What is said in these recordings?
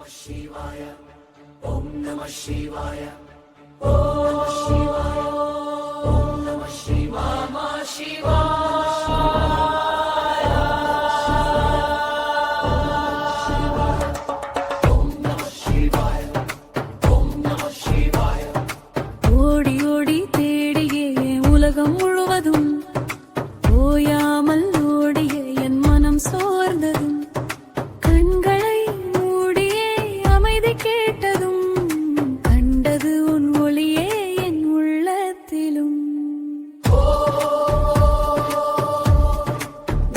நம சிவாய ஓம் நம சிவாய ஓம் நம சிவாய ஓம் நம சிவாய நம சிவாய ஓம் நம சிவாய ஓம் நம சிவாய. ஓடி ஓடி தேடியே உலகம் முழுவதும் ஓயாமல் ஓடிய என் மனம் சோர்ந்ததும் கண்களை மூடியே அமைதி கேட்டதும் கண்டது உன் ஒளியே என் உள்ளத்திலும்.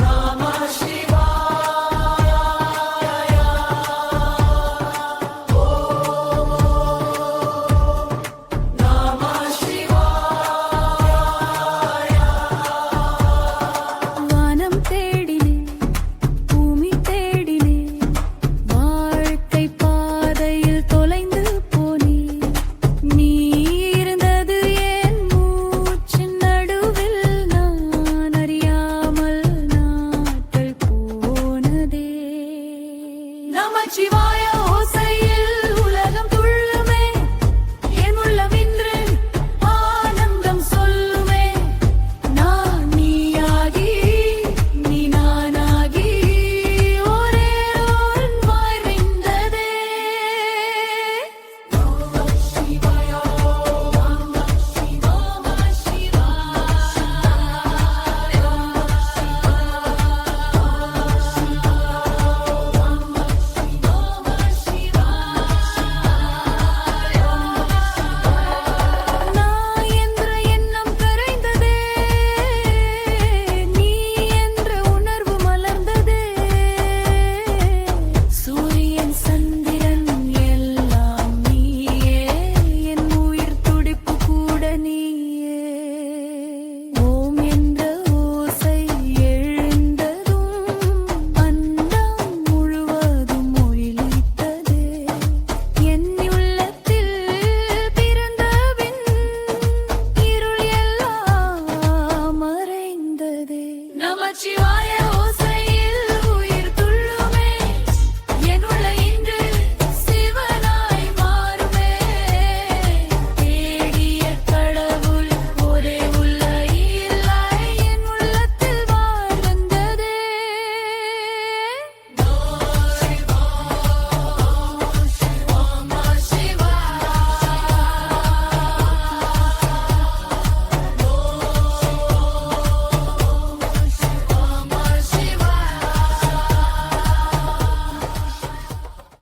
நம சிவாய நம சிவாய. வானம் தேடினேன், பூமி தேடினேன், வாழ்க்கை பாதையில் தொலைந்து போனேன். நீ இருந்தது என் மூச்சின் நடுவில், நான் அறியாமல் நாட்கள் போனதே. நம சிவாய